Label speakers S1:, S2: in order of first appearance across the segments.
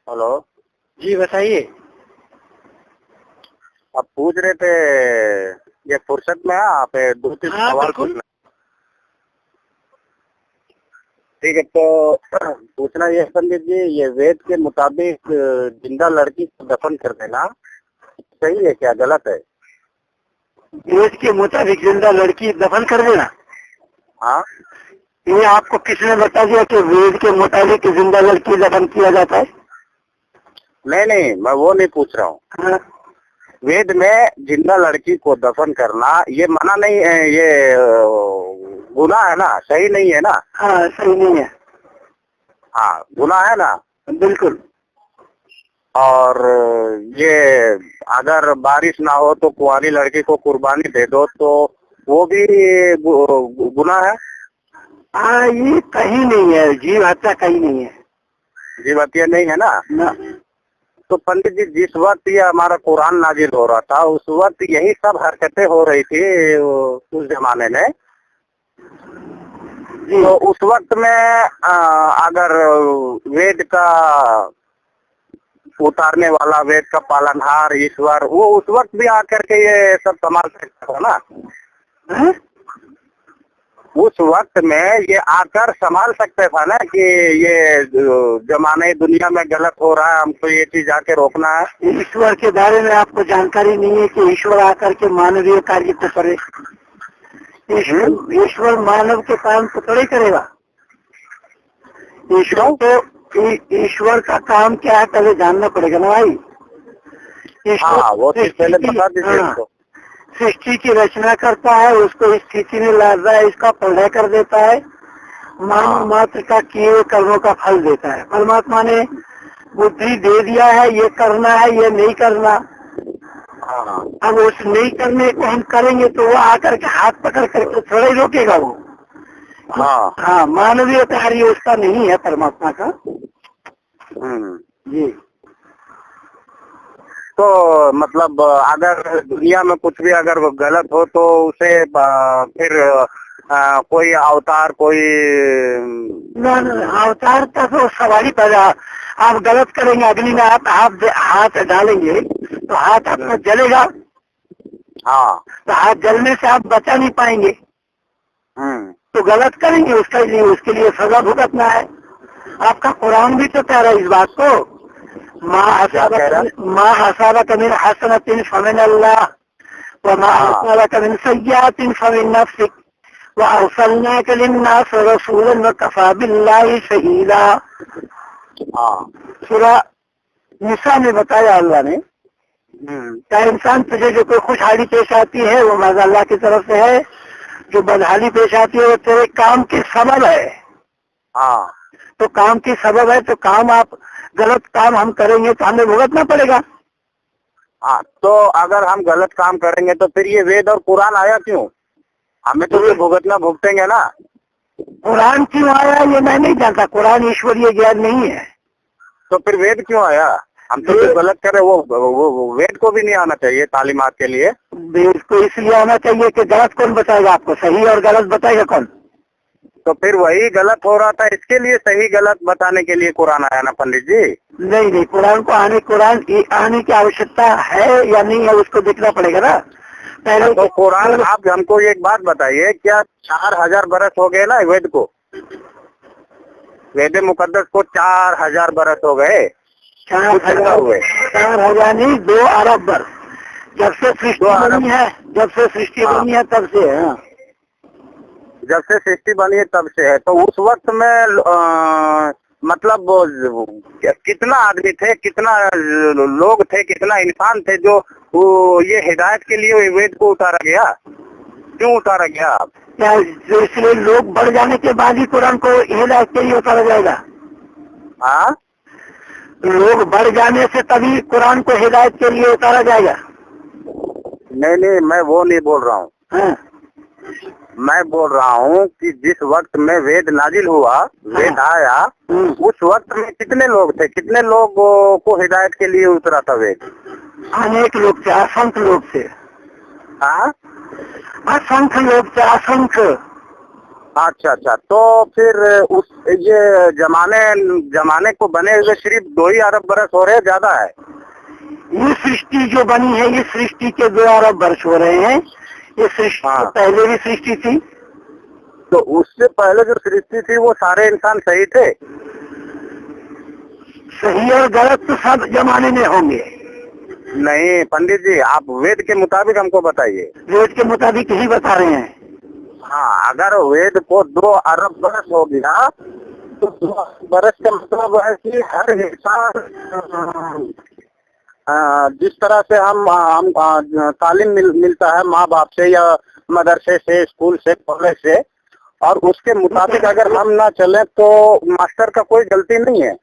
S1: Hello.
S2: जी बताइए।
S1: आप पूछ रहे थे, ये फुर्सत में है आप? दो तीन
S2: हाँ
S1: सवाल
S2: बिल्कुल।
S1: पूछना। ठीक है, तो पूछना ये पंडित जी, ये वेद के मुताबिक जिंदा लड़की को दफन कर देना सही है क्या गलत है?
S2: वेद के मुताबिक जिंदा लड़की दफन कर देना?
S1: हाँ।
S2: ये आपको किसने बता दिया कि वेद के मुताबिक जिंदा लड़की दफन किया जाता है?
S1: नहीं नहीं, मैं वो नहीं पूछ रहा हूँ।
S2: हाँ।
S1: वेद में जिंदा लड़की को दफन करना ये मना नहीं है, ये गुनाह है ना, सही नहीं है ना?
S2: हाँ सही नहीं है।
S1: हाँ, गुनाह है ना।
S2: बिल्कुल।
S1: और ये अगर बारिश ना हो तो कुंवारी लड़की को कुर्बानी दे दो तो वो भी गुनाह है।
S2: हाँ ये कहीं नहीं है, जीव हत्या कहीं नहीं है।
S1: जीव हत्या नहीं है ना। तो पंडित जी, जिस वक्त ये हमारा कुरान नाजिल हो रहा था उस वक्त यही सब हरकतें हो रही थी उस जमाने में। तो उस वक्त में अगर वेद का उतारने वाला, वेद का पालनहार ईश्वर, वो उस वक्त भी आकर के ये सब संभाल सकता था ना।
S2: है?
S1: उस वक्त में ये आकर संभाल सकते था ना कि ये जमाने दुनिया में गलत हो रहा है, हमको ये चीज आके रोकना है।
S2: ईश्वर के बारे में आपको जानकारी नहीं है कि ईश्वर आकर के मानवीय कार्य को करे? ईश्वर मानव के काम को थोड़ी करेगा। ईश्वर का काम क्या है पहले जानना पड़ेगा ना भाई।
S1: हाँ, वो चीज पहले बता दीजिए हमको।
S2: सृष्टि की रचना करता है, उसको स्थिति में लाता है, इसका प्रलय कर देता है, मानव मात्र का किए हुए कर्मों का फल देता है। परमात्मा ने बुद्धि दे दिया है, ये करना है ये नहीं करना। अब उस नहीं करने को हम करेंगे तो वो आकर के हाथ पकड़ करके थोड़ा ही रोकेगा वो। हाँ, मानवीय कार्य उसका नहीं है, परमात्मा का। जी।
S1: तो मतलब अगर दुनिया में कुछ भी अगर गलत हो तो उसे फिर कोई अवतार, कोई
S2: ना अवतार का तो सवाल ही पैदा। आप गलत करेंगे, अग्नि में आप हाथ डालेंगे तो हाथ आपका जलेगा।
S1: हाँ।
S2: तो हाथ जलने से आप बचा नहीं पाएंगे। तो गलत करेंगे उसके लिए सजा भुगतना है। आपका कुरान भी तो कह रहा है इस बात को। माँ हसाबा कमिन हसनतिन फमिन अल्लाह व माँ हसाबा कमिन सय्यातिन फमिन नफ्सिक व अरसलनाका लिन्नास रसूलन व कफा बिल्लाहि शहीदा। सूरह निसा में बताया अल्लाह ने, क्या इंसान तुझे जो कोई खुशहाली पेश आती है वो मज़ा अल्लाह की तरफ से है, जो बदहाली पेश आती है वो तेरे काम के सबब है। तो काम की सबब है, तो काम आप गलत काम हम करेंगे तो हमें भुगतना पड़ेगा।
S1: तो अगर हम गलत काम करेंगे तो फिर ये वेद और कुरान आया क्यों? हमें तो ये भुगतना भुगतेंगे ना।
S2: कुरान क्यों आया ये मैं नहीं जानता, कुरान ईश्वरीय ज्ञान नहीं है।
S1: तो फिर वेद क्यों आया? हम तो जो गलत करें वो वेद को भी नहीं आना चाहिए तालीमात के लिए?
S2: वेद को इसलिए आना चाहिए कि गलत कौन बताएगा आपको, सही और गलत बताएगा कौन?
S1: तो फिर वही गलत हो रहा था, इसके लिए सही गलत बताने के लिए कुरान आया ना पंडित जी।
S2: नहीं, कुरान आने की आवश्यकता है या नहीं है उसको देखना पड़ेगा ना पहले।
S1: तो कुरान, आप हमको एक बात बताइए, क्या 4000 बरस हो गए ना वेद को? वेद मुकद्दस को 4000 बरस हो गए।
S2: 4000
S1: हुए?
S2: 4000 नहीं, 2 अरब वर्ष। जब से सृष्टि बनी है तब से है।
S1: जब से सृष्टि बनी है तब से है। तो उस वक्त में मतलब कितना आदमी थे, कितना लोग थे, कितना इंसान थे जो ये हिदायत के लिए वेद को उतारा गया? क्यों उतारा गया?
S2: क्या इसलिए लोग बढ़ जाने के बाद ही कुरान को हिदायत के लिए उतारा जाएगा?
S1: हाँ,
S2: लोग बढ़ जाने से तभी कुरान को हिदायत के लिए उतारा जाएगा?
S1: नहीं, मैं वो नहीं बोल रहा हूँ। मैं बोल रहा हूँ कि जिस वक्त में वेद नाजिल हुआ, वेद आया, उस वक्त में कितने लोग थे, कितने लोगों को हिदायत के लिए उतरा था वेद?
S2: अनेक लोग थे, असंख्य लोग थे।
S1: हाँ,
S2: असंख्य लोग थे, असंख्य।
S1: अच्छा अच्छा, तो फिर उस ये जमाने को बने हुए सिर्फ 2 ही अरब बरस हो रहे हैं, ज्यादा है?
S2: ये सृष्टि जो बनी है, ये सृष्टि के 2 अरब वर्ष हो रहे हैं। ये सृष्टि
S1: हाँ।
S2: पहले भी सृष्टि थी।
S1: तो उससे पहले जो सृष्टि थी वो सारे इंसान सही थे?
S2: सही और गलत तो सब जमाने में होंगे।
S1: नहीं पंडित जी, आप वेद के मुताबिक हमको बताइए।
S2: वेद के मुताबिक ही बता रहे हैं।
S1: हाँ, अगर वेद को 2 अरब बरस हो गया तो 2 अरब बरस का मतलब है कि हर इंसान जिस तरह से हम तालीम मिलता है माँ बाप से या मदरसे से, स्कूल से, कॉलेज से, और उसके मुताबिक अगर हम ना चले तो मास्टर का कोई गलती नहीं है।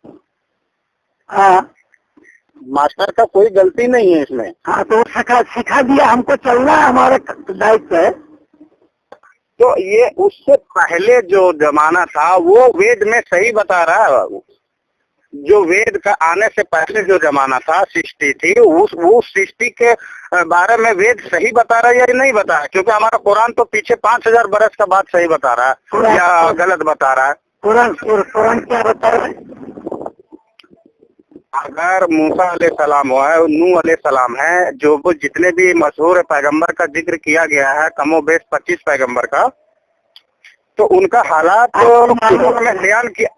S2: हाँ,
S1: मास्टर का कोई गलती नहीं है इसमें।
S2: हाँ, तो सिखा दिया, हमको चलना हमारा दायित्व है।
S1: तो ये उससे पहले जो जमाना था वो वेद में सही बता रहा है। जो वेद का आने से पहले जो जमाना था, सृष्टि थी, उस सृष्टि के बारे में वेद सही बता रहा है या नहीं बता रहा है? क्योंकि हमारा कुरान तो पीछे 5000 बरस का बात सही बता रहा है या गलत बता रहा है?
S2: कुरान क्या बता रहा है?
S1: अगर मूसा अलैहिस्सलाम है, नूह अलैहिस्सलाम है, जो वो जितने भी मशहूर पैगंबर का जिक्र किया गया है, कमोबेश 25 पैगंबर का, तो उनका हालात तो में बयान किया।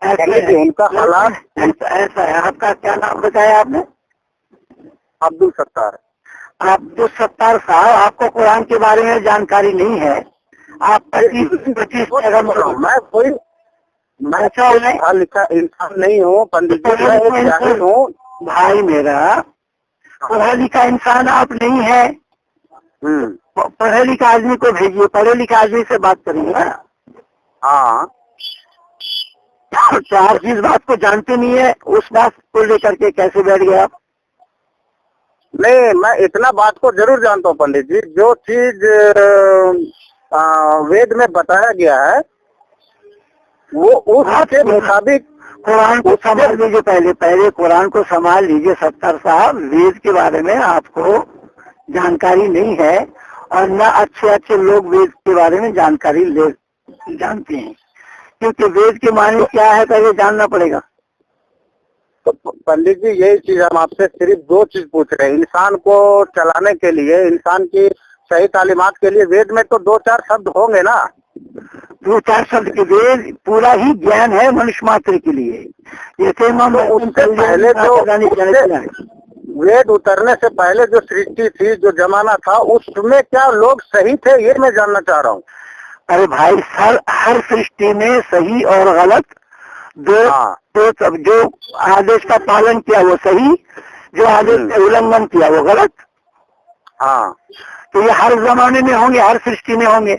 S1: उनका हालात
S2: ऐसा है। आपका क्या नाम बताया आपने?
S1: अब्दुल सत्तार।
S2: अब्दुल सत्तार साहब, आपको कुरान के बारे में जानकारी नहीं है। आप 25 पैगंबर,
S1: मैं पढ़ा लिखा इंसान नहीं हूँ पंडित जी, मैं एक जाहिल हूँ।
S2: भाई मेरा, पढ़ा लिखा इंसान आप नहीं है। पढ़े लिखा आदमी को भेजिए, पढ़े लिखा आदमी से बात करिए ना।
S1: हाँ,
S2: तो आप जिस बात को जानते नहीं है उस बात को लेकर के कैसे बैठ गए आप?
S1: नहीं, मैं इतना बात को जरूर जानता हूँ पंडित जी, जो चीज वेद में बताया गया है वो उसके मुताबिक।
S2: कुरान को संभाल लीजिए, पहले कुरान को संभाल लीजिए सत्तार साहब। वेद के बारे में आपको जानकारी नहीं है और न अच्छे लोग वेद के बारे में जानकारी जानते हैं, क्योंकि वेद के माने क्या है पहले जानना पड़ेगा।
S1: तो पंडित जी, यही चीज हम आपसे सिर्फ 2 चीज पूछ रहे हैं। इंसान को चलाने के लिए, इंसान की सही तालीमात के लिए वेद में तो 2-4 शब्द होंगे ना?
S2: 2-4 शब्द के वेद पूरा ही ज्ञान है मनुष्य मात्र के लिए। जैसे
S1: तो उससे पहले जो वेद उतरने से पहले जो सृष्टि थी, जो जमाना था, उसमें क्या लोग सही थे, ये मैं जानना चाह रहा हूँ।
S2: अरे भाई, हर सृष्टि में सही और गलत दो जो आदेश का पालन किया वो सही, जो आदेश का उल्लंघन किया वो गलत।
S1: हाँ,
S2: तो ये हर जमाने में होंगे, हर सृष्टि में होंगे।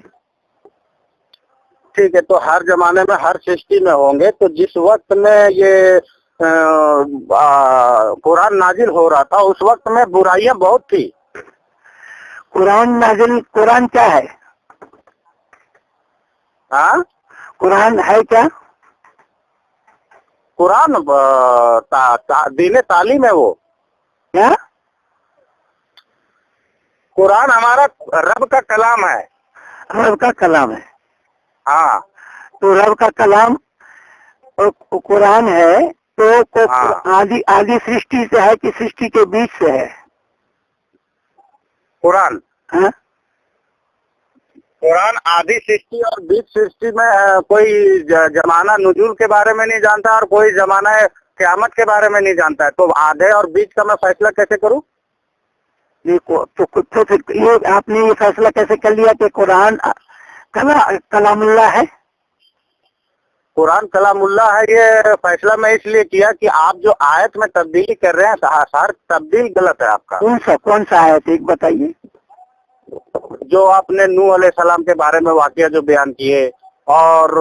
S1: ठीक है, तो हर जमाने में, हर सृष्टि में होंगे। तो जिस वक्त में ये कुरान नाजिल हो रहा था, उस वक्त में बुराइयां बहुत थी।
S2: कुरान क्या है?
S1: हाँ,
S2: कुरान है क्या?
S1: कुरान दीन तालीम है वो।
S2: क्या?
S1: कुरान हमारा रब का कलाम है।
S2: रब का कलाम है।
S1: हाँ,
S2: तो रब का कलाम और कुरान है तो आदि सृष्टि से है कि सृष्टि के बीच से है कुरान? हाँ?
S1: कुरान आदि सृष्टि और बीच सृष्टि में कोई जमाना नुजूल के बारे में नहीं जानता और कोई जमाना क़यामत के बारे में नहीं जानता है। तो आधे और बीच का मैं फैसला कैसे करूं?
S2: तो फिर ये आपने ये फैसला कैसे कर लिया कि कुरान कलामुल्लाह है?
S1: कुरान कलामुल्लाह है, ये फैसला मैं इसलिए किया कि आप जो आयत में तब्दीली कर रहे हैं, हर तब्दील गलत है आपका।
S2: कौन सा आयत एक बताइए।
S1: जो आपने नूह अलैहिस्सलाम के बारे में वाकया जो बयान किए, और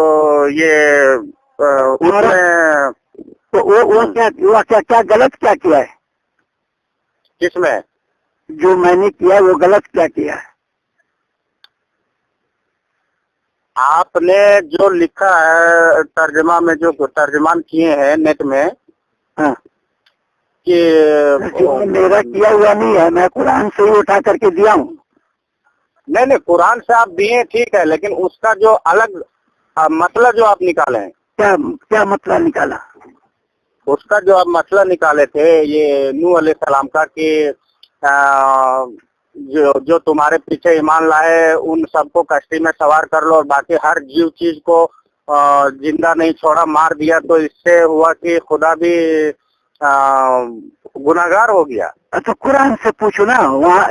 S1: ये उसमें
S2: तो वो क्या गलत क्या किया है?
S1: किसमें?
S2: जो मैंने किया वो गलत क्या किया है?
S1: आपने जो लिखा है तर्जमा में, जो तर्जमान किए हैं नेट में,
S2: हाँ,
S1: कि
S2: मेरा किया हुआ नहीं है, मैं कुरान से ही उठा करके दिया हूँ।
S1: नहीं, कुरान से आप दिए ठीक है, लेकिन उसका जो अलग मसला जो आप निकाले हैं,
S2: क्या क्या मसला निकाला?
S1: उसका जो आप मसला निकाले थे ये नूह अलैहिस्सलाम का कि जो जो तुम्हारे पीछे ईमान लाए उन सबको कश्ती में सवार कर लो और बाकी हर जीव चीज को जिंदा नहीं छोड़ा, मार दिया, तो इससे हुआ कि खुदा भी गुनाहगार हो गया।
S2: तो कुरान से पूछो ना, वहाँ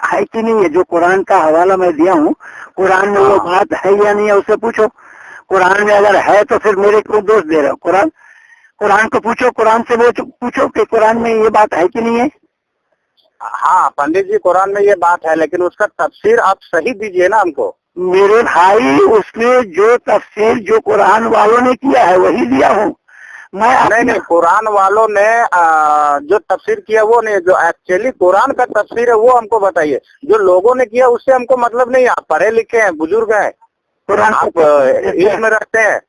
S2: है कि नहीं है? जो कुरान का हवाला मैं दिया हूँ, कुरान में वो बात है या नहीं है उससे पूछो। कुरान में अगर है तो फिर मेरे को दोष दे रहे हो। कुरान को पूछो, कुरान से वो पूछो कि कुरान में ये बात है कि नहीं है।
S1: हाँ पंडित जी, कुरान में ये बात है, लेकिन उसका तफसीर आप सही दीजिए ना हमको।
S2: मेरे भाई, उसमें जो तफसीर जो कुरान वालों ने किया है वही दिया हूँ मैं।
S1: नहीं, कुरान वालों ने जो तफसीर किया वो नहीं, जो एक्चुअली कुरान का तफसीर है वो हमको बताइए। जो लोगों ने किया उससे हमको मतलब नहीं। आप पढ़े लिखे हैं, बुजुर्ग हैं,
S2: कुरान
S1: आप इल्म रखते हैं,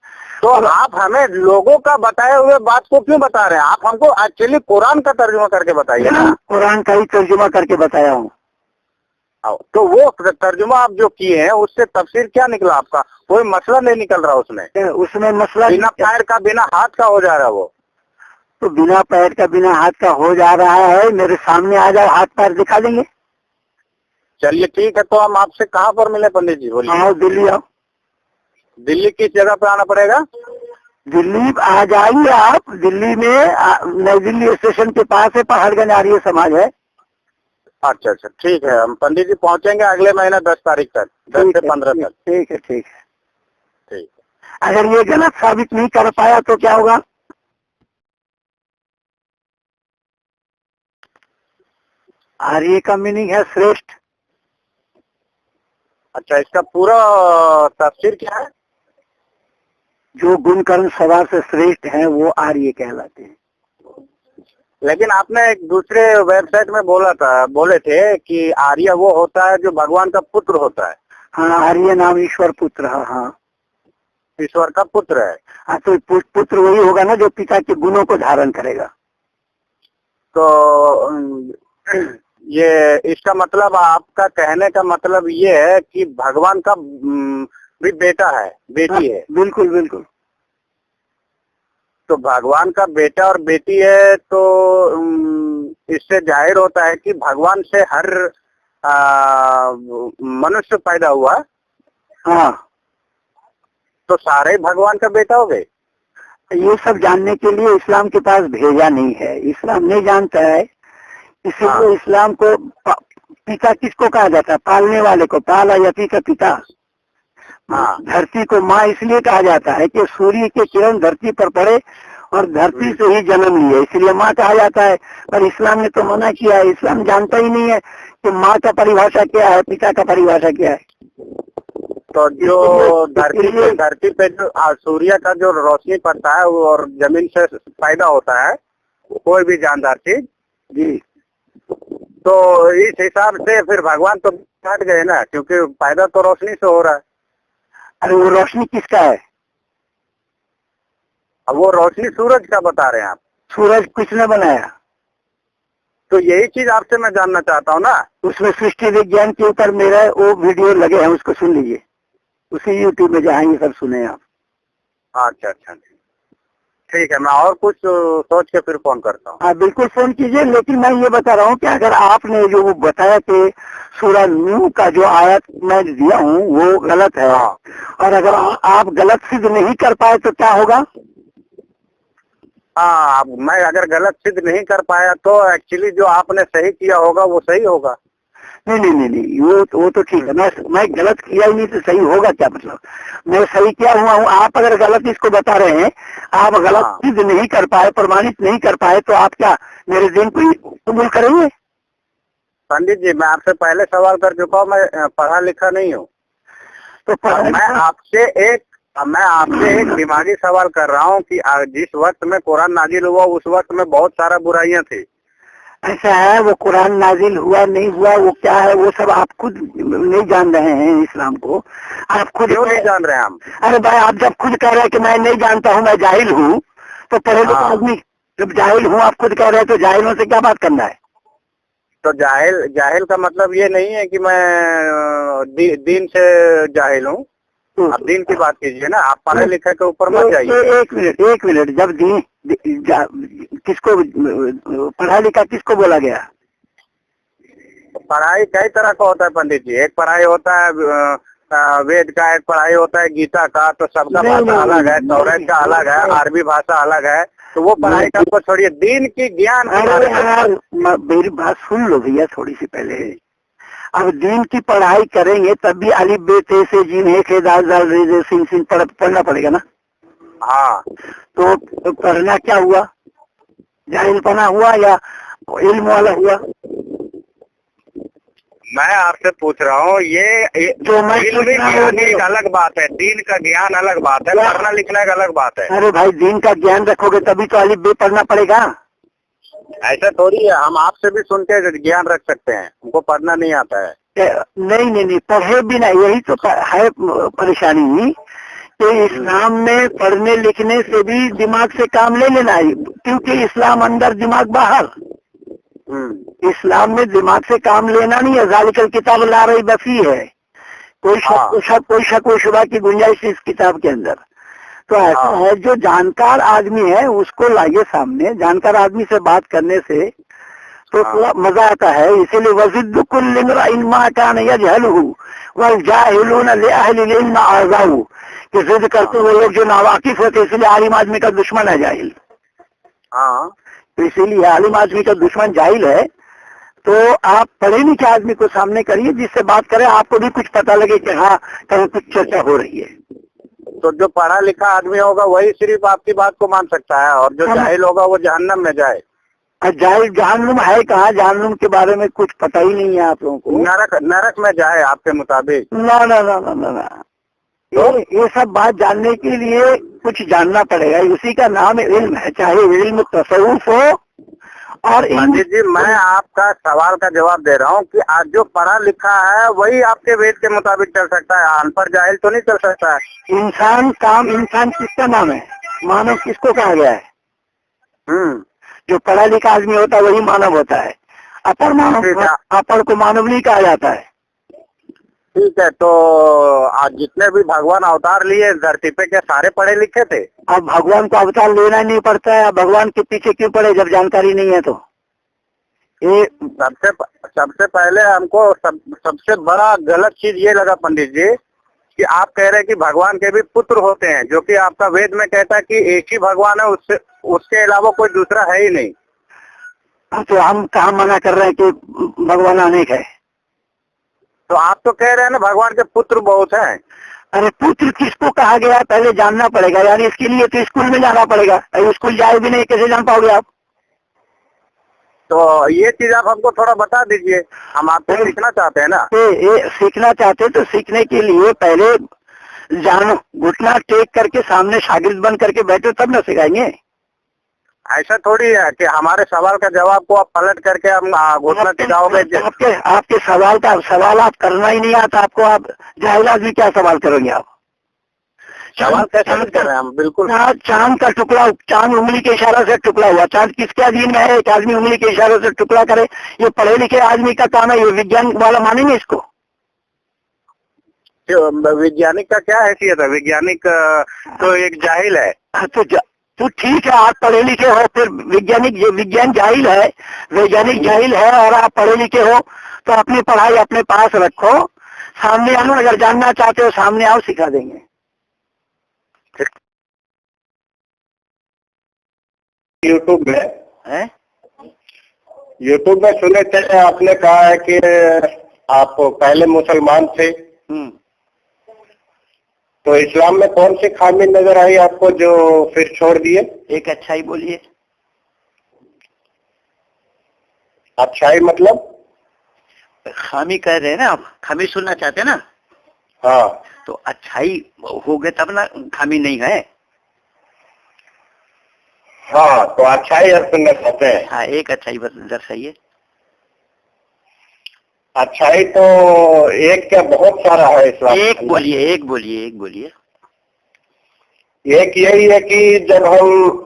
S1: तो आप हमें लोगों का बताए हुए बात को क्यों बता रहे हैं? आप हमको एक्चुअली कुरान का तर्जुमा करके बताइए ना।
S2: कुरान का ही तर्जुमा करके बताया हूँ।
S1: तो वो तर्जुमा आप जो किए हैं उससे तफसीर क्या निकला आपका? कोई मसला नहीं निकल रहा
S2: उसमें मसला
S1: बिना पैर का बिना हाथ का हो जा रहा है वो।
S2: तो बिना पैर का बिना हाथ का हो जा रहा है। मेरे सामने आ जाओ, हाथ पैर दिखा देंगे।
S1: चलिए ठीक है, तो हम आपसे कहाँ पर मिले पंडित जी? बोलिए।
S2: आओ दिल्ली आओ।
S1: दिल्ली किस जगह पे आना पड़ेगा?
S2: दिल्ली आ जाइए आप। दिल्ली में नई दिल्ली स्टेशन के पास है, पहाड़गंज आर्य समाज है।
S1: अच्छा, ठीक है। हम पंडित जी पहुंचेंगे अगले महीना 10 तारीख तक, 10 से 15 तक।
S2: ठीक है।
S1: ठीक।
S2: अगर ये गलत साबित नहीं कर पाया तो क्या होगा? आर्य का मीनिंग है श्रेष्ठ।
S1: अच्छा, इसका पूरा तफसीर क्या है?
S2: जो गुण कर्म स्वभाव से श्रेष्ठ है वो आर्य कहलाते हैं।
S1: लेकिन आपने एक दूसरे वेबसाइट में बोले थे कि आर्य वो होता है जो भगवान का पुत्र होता है।
S2: हाँ, आर्य नाम ईश्वर पुत्र है। हाँ,
S1: ईश्वर का पुत्र है।
S2: हाँ, तो पुत्र वही होगा ना जो पिता के गुणों को धारण करेगा।
S1: तो ये इसका मतलब, आपका कहने का मतलब ये है कि भगवान का भी बेटा है, बेटी है?
S2: बिल्कुल बिल्कुल।
S1: तो भगवान का बेटा और बेटी है तो इससे जाहिर होता है कि भगवान से हर मनुष्य पैदा हुआ।
S2: हाँ,
S1: तो सारे भगवान का बेटा हो गए।
S2: ये सब जानने के लिए इस्लाम के पास भेजा नहीं है। इस्लाम नहीं जानता है, इसीलिए इस्लाम को पिता किसको कहा जाता है? पालने वाले को। पाला यति का पिता। धरती को माँ इसलिए कहा जाता है कि सूर्य के किरण धरती पर पड़े और धरती से ही जन्म लिए, इसलिए माँ कहा जाता है। पर इस्लाम ने तो मना किया है। इस्लाम जानता ही नहीं है कि माँ का परिभाषा क्या है, पिता का परिभाषा क्या है।
S1: तो जो धरती पे जो सूर्य का जो रोशनी पड़ता है वो और जमीन से पैदा होता है कोई भी जानदार चीज
S2: जी,
S1: तो इस हिसाब से फिर भगवान तो हट गए ना, क्योंकि पैदा तो रोशनी से हो रहा है।
S2: अरे वो रोशनी किसका है?
S1: अब वो रोशनी सूरज का बता रहे हैं आप।
S2: सूरज किसने बनाया?
S1: तो यही चीज आपसे मैं जानना चाहता हूँ ना। उसमें
S2: सृष्टि विज्ञान के ऊपर मेरा वो वीडियो लगे हैं, उसको सुन लीजिए। उसी यूट्यूब में जाएंगे, सब सुने आप।
S1: अच्छा, ठीक है। मैं और कुछ सोच के फिर फोन करता हूँ।
S2: हाँ बिल्कुल फोन कीजिए, लेकिन मैं ये बता रहा हूँ कि अगर आपने जो वो बताया कि सूरह नूह का जो आयत मैं दिया हूँ वो गलत है, और अगर आप गलत सिद्ध नहीं कर पाए तो क्या होगा?
S1: हाँ, मैं अगर गलत सिद्ध नहीं कर पाया तो एक्चुअली जो आपने सही किया होगा वो सही होगा।
S2: नहीं, वो तो ठीक है। मैं गलत किया ही नहीं तो सही होगा क्या? मतलब मैं सही किया हुआ हूँ। आप अगर गलत इसको बता रहे हैं, आप गलत सिद्ध नहीं कर पाए, प्रमाणित नहीं कर पाए, तो आप क्या मेरे दिन को कबूल करेंगे?
S1: पंडित जी, मैं आपसे पहले सवाल कर चुका हूँ, मैं पढ़ा लिखा नहीं हूँ। तो मैं आपसे एक दिमागी सवाल कर रहा हूँ कि जिस वक्त में कुरान नाजिल हुआ उस वक्त में बहुत सारा बुराइयां थी।
S2: ऐसा है, वो कुरान नाजिल हुआ नहीं हुआ वो क्या है वो सब आप खुद नहीं जान रहे हैं इस्लाम को। आप खुद
S1: क्यों नहीं जान रहे हैं हम?
S2: अरे भाई, आप जब खुद कह रहे हैं कि मैं नहीं जानता हूँ, मैं जाहिल हूँ, तो पहले तो आदमी जब जाहिल हूँ आप खुद कह रहे हैं तो जाहिलों से क्या बात करना है?
S1: तो जाहिल का मतलब ये नहीं है कि मैं दीन से जाहिल हूँ। आप दीन की बात कीजिए ना, आप पढ़े लिखे के ऊपर मत जाइए।
S2: एक मिनट, जब दीन किसको पढ़ा लिखा किसको बोला गया?
S1: पढ़ाई कई तरह का होता है पंडित जी। एक पढ़ाई होता है वेद का, एक पढ़ाई होता है गीता का, तो सबका भाषा अलग है, तौरात का अलग है, अरबी भाषा अलग है, तो वो पढ़ाई का आपको छोड़िए, दीन की ज्ञान।
S2: अरे यार मेरी बात सुन लो भैया थोड़ी सी पहले। अब दीन की पढ़ाई करेंगे तब भी अलिफ बे ते से जीन हे खे दाल दाल रे रे सिंह सिंह पढ़ना पड़ेगा ना।
S1: हाँ,
S2: तो पढ़ना क्या हुआ? जाहिलपना हुआ या इल्म वाला हुआ?
S1: मैं आपसे पूछ रहा हूँ, ये
S2: जो मैं
S1: इल्मी ज्ञान एक अलग बात है, दीन का ज्ञान अलग बात है, पढ़ना लिखना एक अलग बात है।
S2: अरे भाई दीन का ज्ञान रखोगे तभी तो अलिफ बे पढ़ना पड़ेगा।
S1: ऐसा थोड़ी है, हम आपसे भी सुन के ज्ञान रख सकते हैं, हमको पढ़ना नहीं आता है।
S2: नहीं पढ़े भी नहीं, यही तो है परेशानी कि इस्लाम में पढ़ने लिखने से भी दिमाग से काम ले लेना है, क्योंकि इस्लाम अंदर दिमाग बाहर। इस्लाम में दिमाग से काम लेना नहीं है। ज़ालिकल किताब ला रही बफी है, कोई शक व शुबा की गुंजाइश इस किताब के अंदर। तो ऐसा है, जो जानकार आदमी है उसको लाइए सामने, जानकार आदमी से बात करने से तो थोड़ा मजा आता है। इसीलिए वज़िद कुल्ल इम्राइन मा कान यजहलहु वल जाहिलून लिअहलिल इल्म आज़ाऊ, कि जिद करते हुए लोग जो नावाकिफ होते, इसलिए आलिम आदमी का दुश्मन है जाहिल। तो इसीलिए आलिम आदमी का दुश्मन जाहिल है। तो आप पढ़े लिखे आदमी को सामने करिए, जिससे बात करें आपको भी कुछ पता लगे कि हाँ कहीं कुछ चर्चा हो रही है।
S1: तो जो पढ़ा लिखा आदमी होगा वही सिर्फ आपकी बात को मान सकता है, और जो जाहिल होगा वो जहन्नम में जाए।
S2: जाहिल जहन्नुम है कहाँ? जहन्नुम के बारे में कुछ पता ही नहीं है आप लोगों को।
S1: नरक में जाए आपके मुताबिक।
S2: ना ना ना ना ना, ना। ये सब बात जानने के लिए कुछ जानना पड़ेगा, उसी का नाम इल्म है, चाहे इल्म तसव्वुफ हो और
S1: पंडित जी, मैं आपका सवाल का जवाब दे रहा हूँ कि आज जो पढ़ा लिखा है वही आपके वेद के मुताबिक चल सकता है, अनपढ़ जाहिल तो नहीं चल सकता है।
S2: इंसान किसका नाम है? मानव किसको कहा गया है? जो पढ़ा लिखा आदमी होता है वही मानव होता है। अपर को मानव नहीं कहा जाता है।
S1: ठीक है, तो आज जितने भी भगवान अवतार लिए धरती पे, क्या सारे पढ़े लिखे थे?
S2: अब भगवान को अवतार लेना नहीं पड़ता है, अब भगवान के पीछे क्यों पड़े जब जानकारी नहीं है? तो ये
S1: सबसे पहले हमको सबसे बड़ा गलत चीज ये लगा पंडित जी कि आप कह रहे हैं कि भगवान के भी पुत्र होते हैं, जो कि आपका वेद में कहता है कि एक ही भगवान है, उसके अलावा कोई दूसरा है ही नहीं।
S2: तो हम कहाँ मना कर रहे हैं कि भगवान अनेक है?
S1: तो आप तो कह रहे हैं ना भगवान के पुत्र बहुत हैं।
S2: अरे पुत्र किसको कहा गया पहले जानना पड़ेगा यार, इसके लिए तो स्कूल में जाना पड़ेगा। स्कूल जाए भी नहीं कैसे जान पाओगे आप?
S1: तो ये चीज आप हमको थोड़ा बता दीजिए, हम आपसे सीखना चाहते हैं ना।
S2: सीखना चाहते तो सीखने के लिए पहले जानो, घुटना टेक करके सामने शागिर्द बन करके बैठो तब ना सिखाएंगे।
S1: ऐसा थोड़ी है कि हमारे सवाल का जवाब को आप पलट करके हम घुटना टिकाओगे।
S2: आपके सवाल आप करना ही नहीं आता आपको, आप जाहिल आदमी क्या सवाल करोगे आप?
S1: सवाल कैसे कर रहे हैं हम? बिल्कुल।
S2: चांद का टुकड़ा, चांद उंगली के इशारा से टुकड़ा हुआ, चांद किसके अधीन में है? एक आदमी उंगली के इशारे से टुकड़ा करे, ये पढ़े लिखे आदमी का काम है? ये विज्ञान वाला मानेंगे इसको?
S1: वैज्ञानिक का क्या हैसियत है? वैज्ञानिक तो एक जाहिल है।
S2: तो ठीक है, आप पढ़े लिखे हो, फिर विज्ञान जाहिल है, वैज्ञानिक जाहिल है, और आप पढ़े लिखे हो तो अपनी पढ़ाई अपने पास रखो, सामने आओ, अगर जानना चाहते हो सामने आओ, सिखा देंगे।
S1: यूट्यूब में सुने थे, आपने कहा है कि आप पहले मुसलमान थे, तो इस्लाम में कौन सी खामी नजर आई आपको जो फिर छोड़ दिए?
S2: एक अच्छाई बोलिए।
S1: अच्छाई मतलब?
S2: खामी कह रहे हैं ना आप, खामी सुनना चाहते हैं ना?
S1: हाँ,
S2: तो अच्छाई हो गए तब ना, खामी नहीं है।
S1: हाँ, तो अच्छाई अर्थ सुनना चाहते हैं।
S2: हाँ, एक अच्छाई दर्शाइए।
S1: अच्छाई तो एक क्या, बहुत सारा है इस्लाम।
S2: एक बोलिए।
S1: एक यही है कि जब हम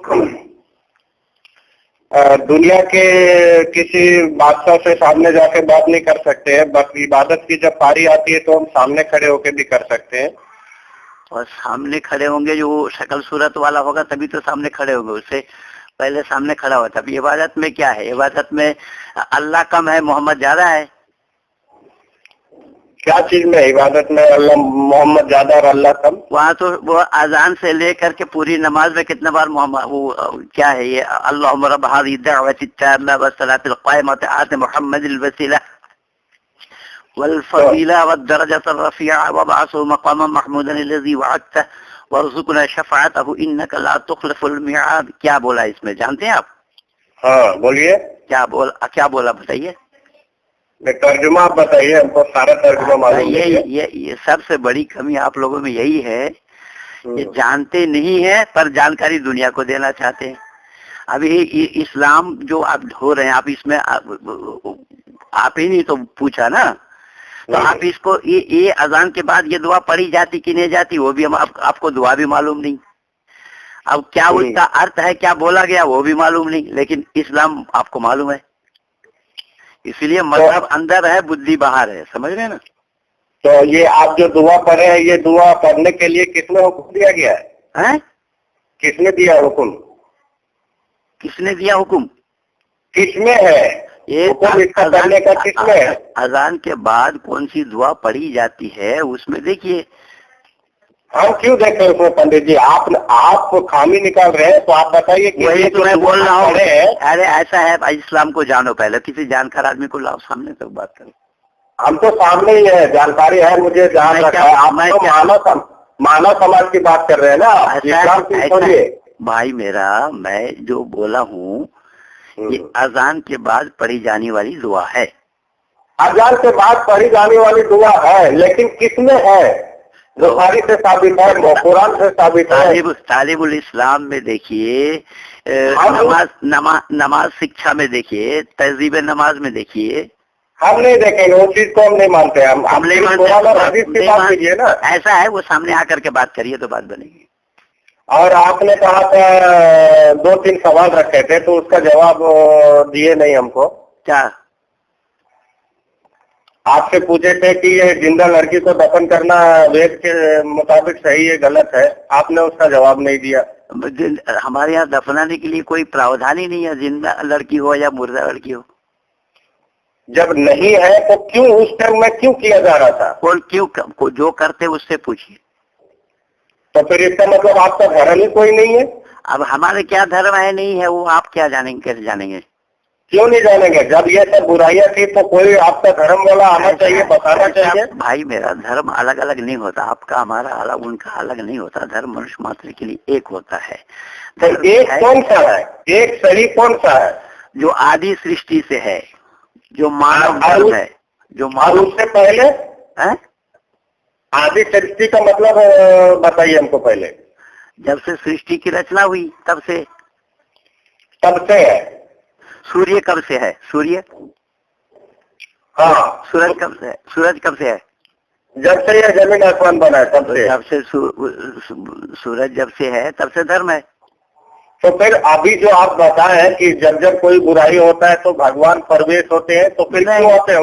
S1: दुनिया के किसी बादशाह से सामने जाके बात नहीं कर सकते हैं, बस इबादत की जब पारी आती है तो हम सामने खड़े होकर भी कर सकते हैं।
S3: और सामने खड़े होंगे, जो शक्ल सूरत वाला होगा तभी तो सामने खड़े होंगे, उससे पहले सामने खड़ा होता। अभी इबादत में क्या है, इबादत में अल्लाह कम है, मोहम्मद ज्यादा है।
S1: क्या चीज में इबादत में अल्लाह मोहम्मद ज्यादा और अल्लाह कम?
S3: वहाँ तो वो अजान से लेकर के पूरी नमाज में कितना बार मोहम्मद, वो क्या है ये, अल्लाहुम्मा रब्ब हाज़िही दअवति त्ताम्मा वस्सलातिल क़ाइमति आति मुहम्मदिल वसीला वल फज़ीला वद्दरजतर रफ़ीआ वबअसहु मक़ामन महमूदन लज़ी वअदतह वरज़ुक़ना शफ़ाअतहु इन्नका ला तुख़लिफ़ुल मिआद। क्या बोला इसमें, जानते हैं आप?
S1: हाँ बोलिए।
S3: क्या बोला बताइए।
S1: तर्जुमा आप बताइए, हमको सारा तर्जुमा मालूम नहीं है।
S3: ये सबसे बड़ी कमी आप लोगों में यही है, ये जानते नहीं है पर जानकारी दुनिया को देना चाहते हैं। अभी इस्लाम जो आप हो रहे हैं, आप इसमें आप ही नहीं तो पूछा ना, तो आप इसको ये अजान के बाद ये दुआ पढ़ी जाती कि नहीं जाती वो भी हम आपको दुआ भी मालूम नहीं। अब क्या उसका अर्थ है, क्या बोला गया वो भी मालूम नहीं, लेकिन इस्लाम आपको मालूम है। इसलिए मजहब अंदर है, बुद्धि बाहर है, समझ रहे हैं ना।
S1: तो ये आप जो दुआ पढ़े हैं, ये दुआ पढ़ने के लिए किसने हुक्म दिया गया है? किसने दिया हुक्म?
S3: किसने दिया हुक्म?
S1: किसमें है ये करने का? किसमें है?
S3: अजान के बाद कौन सी दुआ पढ़ी जाती है उसमें देखिए।
S1: हम क्यों देखें उसमें पंडित जी? आप खामी निकाल रहे हैं, तो आप बताइए।
S3: वही तो मैं बोल रहा हूँ। अरे ऐसा है, इस्लाम को जानो, पहले किसी जानकार आदमी को लाओ सामने तक बात करो। हम
S1: तो सामने ही है, जानकारी है, मुझे जान रखा है। आप तो मानव समाज की बात कर रहे हैं ना, इस्लाम की छोड़िए।
S3: भाई मेरा, मैं जो बोला हूँ ये अजान के बाद पढ़ी जाने वाली दुआ है।
S1: अजान के बाद पढ़ी जाने वाली दुआ है, लेकिन किसमें है? बुखारी से साबित है, कुरान से साबित है।
S3: तालिबुल इस्लाम में देखिए, नमाज शिक्षा में देखिए, तहजीब नमाज में देखिए।
S1: हम नहीं देखेंगे वो चीज को, हम नहीं मानते। हम नहीं मानते ना।
S3: ऐसा है, वो सामने आकर के बात करिए तो बात बनेगी।
S1: और आपने कहा था 2-3 सवाल रखे थे, तो उसका जवाब दिए नहीं हमको।
S3: क्या
S1: आपसे पूछे थे कि ये जिंदा लड़की को दफन करना वेद के मुताबिक सही है गलत है, आपने उसका जवाब नहीं दिया।
S3: हमारे यहाँ दफनाने के लिए कोई प्रावधान ही नहीं है, जिंदा लड़की हो या मुर्दा लड़की हो।
S1: जब नहीं है तो क्यों उस टाइम में क्यों किया जा रहा था?
S3: क्यों जो करते उससे पूछिए।
S1: तो फिर इसका मतलब आपका धर्म ही कोई नहीं है।
S3: अब हमारे क्या धर्म है नहीं है वो आप क्या जानेंगे, कैसे जानेंगे?
S1: क्यों नहीं जानेंगे? जब ये सब बुराइयां थी तो कोई आपका धर्म वाला आना चाहिए, बताना चाहिए।
S3: भाई मेरा, धर्म अलग अलग नहीं होता, आपका हमारा अलग उनका अलग नहीं होता। धर्म मनुष्य मात्र के लिए एक होता है।
S1: तो एक कौन सा है? एक सही कौन सा है?
S3: जो आदि सृष्टि से है, जो मानव धर्म है, जो मानव।
S1: उससे पहले
S3: है
S1: आदि सृष्टि का मतलब बताइए हमको पहले।
S3: जब से सृष्टि की रचना हुई तब से
S1: है।
S3: सूर्य कब से है? सूर्य,
S1: हाँ।
S3: सूरज कब से है? सूरज कब से है?
S1: जब से यह जमीन आसमान बना है तब से।
S3: जब से सूरज जब से है तब से धर्म है।
S1: तो फिर अभी जो आप बताए हैं कि जब जब कोई बुराई होता है तो भगवान प्रवेश होते हैं, तो फिर क्यों होते हैं?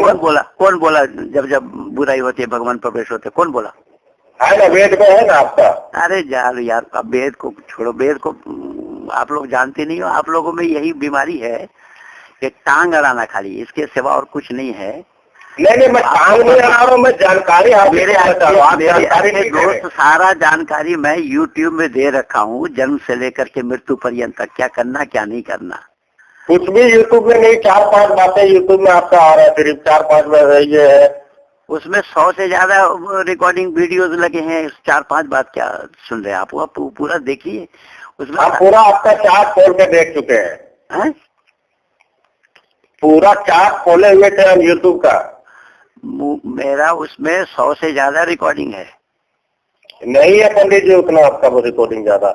S3: कौन बोला जब जब बुराई होती है भगवान प्रवेश होते हैं? कौन बोला?
S1: है ना, वेद में है ना आपका।
S3: अरे यार अब वेद को छोड़ो, वेद को आप लोग जानते नहीं हो। आप लोगों में यही बीमारी है कि टांग अड़ाना खाली, इसके सिवा और कुछ नहीं है।
S1: नहीं, मैं टांग नहीं अड़ा रहा हूँ, मैं जानकारी
S3: मेरे दोस्त सारा जानकारी मैं YouTube में दे रखा हूँ, जन्म से लेकर के मृत्यु पर्यंत तक, क्या करना क्या नहीं करना।
S1: कुछ भी YouTube में नहीं, 4-5 बातें YouTube में आपका आ रहा है, सिर्फ 4-5 ये है।
S3: उसमें 100 से ज्यादा रिकॉर्डिंग वीडियोस लगे हैं, 4-5 बात क्या सुन रहे हैं आप? पूरा देखिए उसमें।
S1: आप पूरा आपका चार्ट खोल के देख चुके हैं? पूरा चार्ट खोले हुए थे हम YouTube का।
S3: मेरा उसमें 100 से ज्यादा रिकॉर्डिंग है।
S1: नहीं है पंडित जी उतना आपका वो रिकॉर्डिंग ज्यादा।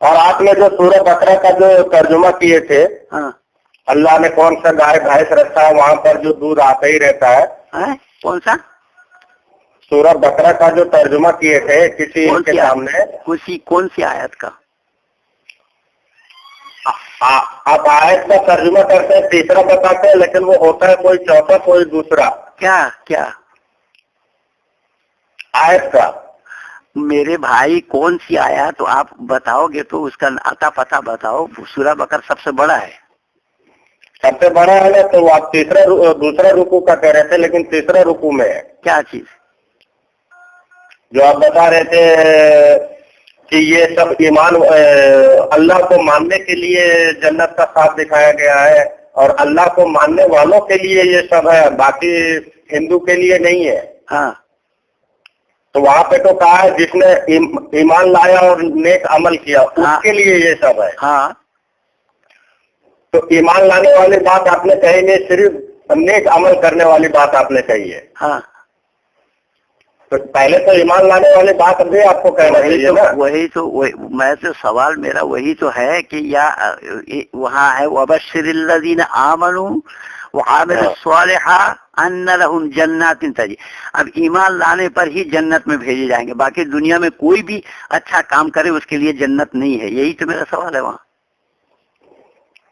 S1: और आपने जो सूरह बकरा का जो तर्जुमा किए थे, अल्लाह ने कौन सा गाय भैंस रखा है वहाँ पर जो दूध आता ही रहता है?
S3: कौन सा?
S1: सूरह बकरा का जो तर्जुमा किए थे किसी के सामने,
S3: कौन सी आयत का?
S1: आप आयत का तर्जुमा करते हैं, तीसरा बताते हैं, लेकिन वो होता है कोई चौथा कोई दूसरा।
S3: क्या
S1: आयत का
S3: मेरे भाई कौन सी आया तो आप बताओगे तो उसका आता पता बताओ। सूरह बकर सबसे बड़ा है।
S1: सबसे बड़ा है ना, तो आप दूसरा रुकू का कह रहे थे, लेकिन तीसरा रुकू में है
S3: क्या चीज?
S1: जो आप बता रहे थे कि ये सब ईमान अल्लाह को मानने के लिए जन्नत का साथ दिखाया गया है, और अल्लाह को मानने वालों के लिए ये सब है, बाकी हिंदू के लिए नहीं है।
S3: हाँ,
S1: तो वहाँ पे तो कहा है जिसने ईमान लाया और नेक अमल किया, उसके लिए ये सब है।
S3: हाँ,
S1: तो ईमान लाने वाली बात आपने कही नहीं, सिर्फ नेक अमल करने वाली बात आपने कही है।
S3: हाँ,
S1: तो पहले तो ईमान लाने वाली बात भी आपको कहना चाहिए ना।
S3: मैं तो सवाल मेरा वही तो है कि या वहाँ है वबश्शिरिल्लज़ीना आमनू व आमिलुस स्वालिहा अन्ना लहुम जन्नातिन तजरी। अब ईमान लाने पर ही जन्नत में भेजे जाएंगे, बाकी दुनिया में कोई भी अच्छा काम करे उसके लिए जन्नत नहीं है। यही तो मेरा सवाल है वहाँ।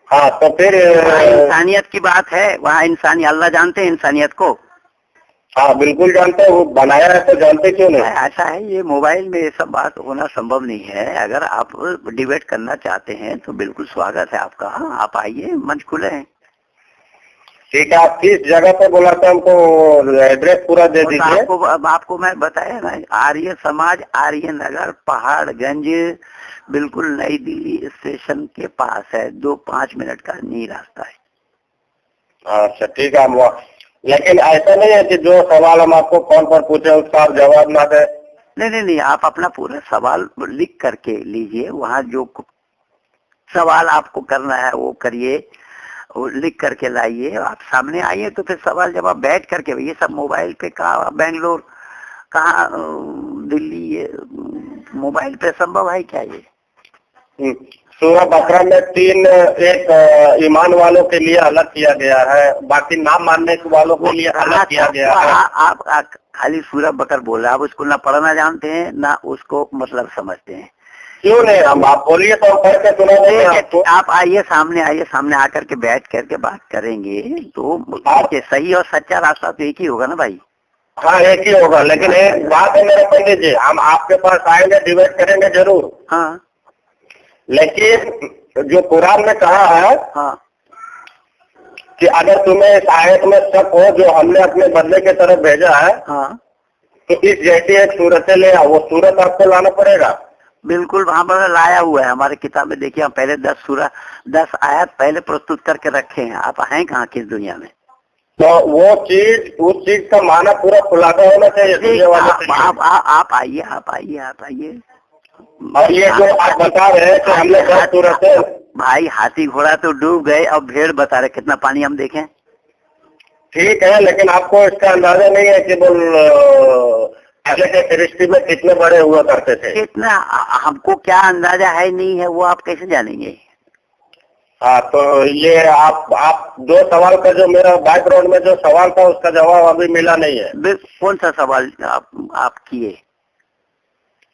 S1: हाँ, तो फिर
S3: इंसानियत की बात है वहाँ। इंसानियत अल्लाह जानते हैं इंसानियत को।
S1: हाँ बिल्कुल जानते हैं, वो बनाया है तो जानते क्यों नहीं।
S3: ऐसा है, ये मोबाइल में ये सब बात होना संभव नहीं है। अगर आप डिबेट करना चाहते हैं तो बिल्कुल स्वागत है आपका। आप आइए, मंच खुले हैं।
S1: ठीक है, आप किस जगह पे बोला था, हमको एड्रेस पूरा दे दीजिए।
S3: आपको मैं बताया ना, आर्य समाज, आर्य नगर, पहाड़गंज, बिल्कुल नई दिल्ली स्टेशन के पास है। 2-5 मिनट का नहीं रास्ता है।
S1: अच्छा ठीक है, हम लेकिन ऐसा नहीं है कि जो सवाल हम आपको फोन पर पूछे उसका आप जवाब ना दे।
S3: नहीं, आप अपना पूरा सवाल लिख करके लीजिए। वहाँ जो सवाल आपको करना है वो करिए, वो लिख करके लाइए। आप सामने आइए तो फिर सवाल जवाब बैठ करके। ये सब मोबाइल पे कहाँ, बेंगलोर कहाँ, दिल्ली, ये मोबाइल पे संभव है क्या ये?
S1: सूरह बकरा में 3 एक ईमान वालों के लिए अलग किया गया है, बाकी नाम मानने वालों के लिए अलग किया गया है।
S3: आप खाली सूरह बकर बोल रहे हैं, आप उसको ना पढ़ना जानते हैं ना उसको मतलब समझते हैं।
S1: क्यों नहीं, हम आप बोलिए तो पढ़ के सुना देंगे आपको।
S3: आप आइए, सामने आकर के बैठ करके बात करेंगे तो सही और सच्चा रास्ता तो एक ही होगा ना भाई।
S1: हाँ एक ही होगा, लेकिन एक बात है मेरे पंडित जी, हम आपके पास आएंगे, डिबेट करेंगे जरूर।
S3: हाँ,
S1: लेकिन जो कुरान में कहा है,
S3: हाँ,
S1: कि अगर तुम्हें इस आयत में शक हो जो हमने अपने बदले की तरफ भेजा है,
S3: हाँ,
S1: तो इस जैसी एक सूरत ले आओ। वो सूरत आपको लाना पड़ेगा।
S3: बिल्कुल वहाँ पर लाया हुआ है हमारे किताब में। देखिए, हम पहले 10 आयत पहले प्रस्तुत करके रखे हैं। आप हैं कहाँ किस दुनिया में?
S1: तो वो उस चीज का माना पूरा खुलासा होना चाहिए।
S3: आप आइए।
S1: और ये जो आप बता रहे हैं कि हमने 10 सूरतें,
S3: भाई हाथी घोड़ा तो डूब गए, अब भेड़ बता रहे कितना पानी हम देखें।
S1: ठीक है, लेकिन आपको इसका अंदाजा नहीं है कि पहले के सृष्टि में कितने बड़े हुआ करते थे।
S3: कितना हमको क्या अंदाजा है नहीं है, वो आप कैसे जानेंगे?
S1: हाँ, तो ये आप 2 सवाल का जो मेरा बैकग्राउंड में जो सवाल था उसका जवाब अभी मिला नहीं है।
S3: कौन सा सवाल आप किए?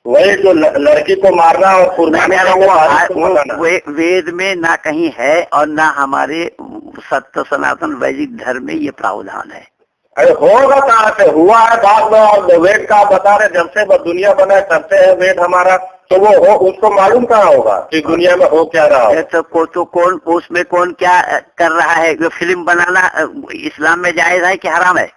S1: वही जो लड़की को मारना और कुर्बानी।
S3: वेद में ना कहीं है और ना हमारे सत्य सनातन वैदिक धर्म में ये प्रावधान है।
S1: अरे होगा कहाँ से, हुआ है बाद में। और वेद का बता रहे, जब से दुनिया बना है तब से है वेद हमारा, तो वो हो उसको मालूम कहाँ होगा कि दुनिया में हो क्या रहा है।
S3: तो कौन उसमें कौन क्या कर रहा है? जो फिल्म बनाना इस्लाम में जायज है कि हराम है?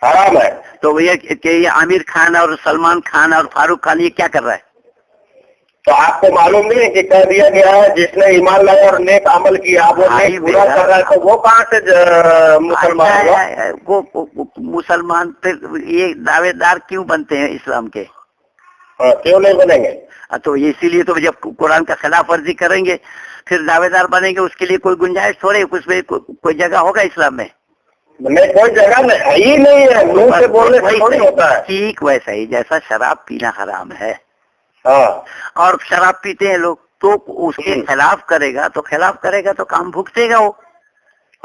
S1: हराम है।
S3: तो ये आमिर खान और सलमान खान और फारूक खान ये क्या कर रहा है?
S1: तो आपको मालूम नहीं है कि कह दिया गया है जिसने ईमान लाया और नेक अमल किया, वो नेक बुरा कर रहा है, तो वो कहाँ से मुसलमान हुआ?
S3: वो मुसलमान फिर ये दावेदार क्यों बनते हैं इस्लाम के?
S1: क्यों नहीं बनेंगे?
S3: तो इसीलिए तो जब कुरान का खिलाफ वर्जी करेंगे फिर दावेदार बनेंगे। उसके लिए कोई गुंजाइश थोड़े, उसमें कोई जगह होगा इस्लाम में?
S1: नहीं, कोई जगह नहीं ही नहीं है, मुंह से बोलने से थोड़ी होता है।
S3: ठीक वैसा ही जैसा शराब पीना हराम है,
S1: हाँ,
S3: और शराब पीते हैं लोग, तो उसके खिलाफ करेगा तो काम भुगतेगा वो।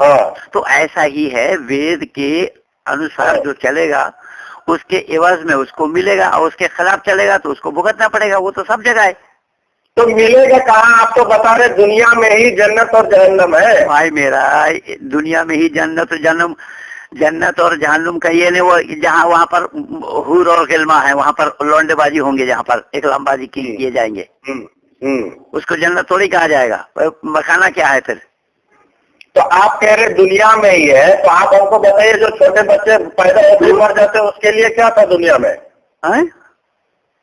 S1: हाँ, तो
S3: ऐसा ही है, वेद के अनुसार जो चलेगा उसके एवज में उसको मिलेगा, और उसके खिलाफ चलेगा तो उसको भुगतना पड़ेगा। वो तो सब जगह है।
S1: तो मिलेगा कहाँ? आप तो बता रहे दुनिया में ही जन्नत और जहन्नम है।
S3: भाई मेरा, दुनिया में ही जन्नत और जन्नम जन्नत और जहन्नुम का ये नहीं, वो जहाँ वहाँ पर हूर और गिल्मा है, वहाँ पर लौंडेबाजी होंगे, जहाँ पर इकलामबाजी किए जाएंगे, उसको जन्नत थोड़ी कहा जाएगा। मखाना क्या है फिर?
S1: तो आप कह रहे दुनिया में ही है, तो आप हमको बताइए जो छोटे बच्चे पैदा होते ही मर जाते हैं उसके लिए क्या था दुनिया में?
S3: है?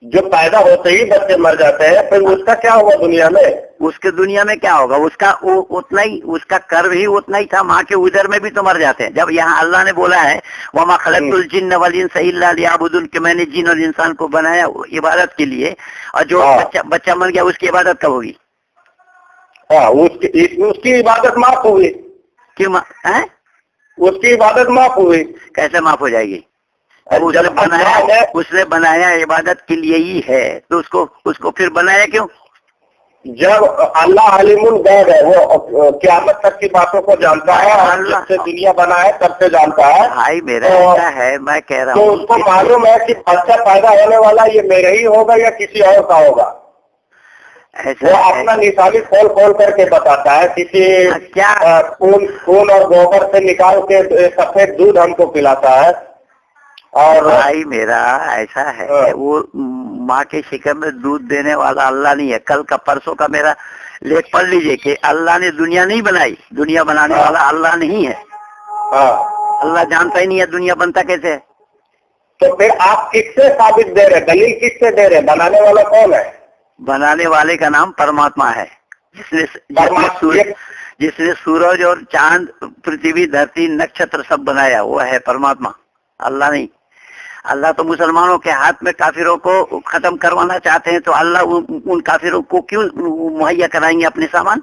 S1: जो पैदा होते ही बच्चे मर जाते हैं फिर उसका क्या होगा दुनिया में?
S3: उसके दुनिया में क्या होगा? उसका उतना ही, उसका कर्म ही उतना ही था। माँ के उदर में भी तो मर जाते हैं। जब यहाँ अल्लाह ने बोला है वमा खलक़तुल जिन्न वल इंसा इल्ला लियअबुदून, कि मैंने जिन और इंसान को बनाया इबादत के लिए, और जो बच्चा मर गया उसकी इबादत कब होगी?
S1: उसकी इबादत माफ हुई।
S3: क्यों है?
S1: उसकी इबादत माफ हुई।
S3: कैसे माफ हो जाएगी? उसने बनाया इबादत के लिए ही है, तो उसको फिर बनाया क्यों?
S1: जब अल्लाह अलीमुल गैब है, वो क़यामत तक की बातों को जानता है, और जब से दुनिया बना है तब से जानता है।
S3: भाई मेरा ऐसा है, मैं कह रहा
S1: हूँ तो उसको मालूम है कि बच्चा पैदा होने वाला ये मेरे ही होगा या किसी और का होगा। वो अपना निशानी खोल खोल करके बताता है। किसी खून और गोबर से निकाल के सफेद दूध हमको पिलाता है। और
S3: भाई मेरा ऐसा है, वो माँ के शिकम में दूध देने वाला अल्लाह नहीं है। कल का परसों का मेरा लेख पढ़ लीजिए कि अल्लाह ने दुनिया नहीं बनाई, दुनिया बनाने वाला अल्लाह नहीं है। अल्लाह जानता ही नहीं है दुनिया बनता कैसे है।
S1: तो फिर आप किससे साबित दे रहे, दलील किससे दे रहे? बनाने वाला कौन है?
S3: बनाने वाले का नाम परमात्मा है, जिसने सूरज और चांद, पृथ्वी, धरती, नक्षत्र सब बनाया, वो है परमात्मा, अल्लाह नहीं। अल्लाह तो मुसलमानों के हाथ में काफिरों को खत्म करवाना चाहते हैं, तो अल्लाह उन काफिरों को क्यों मुहैया कराएंगे अपने सामान?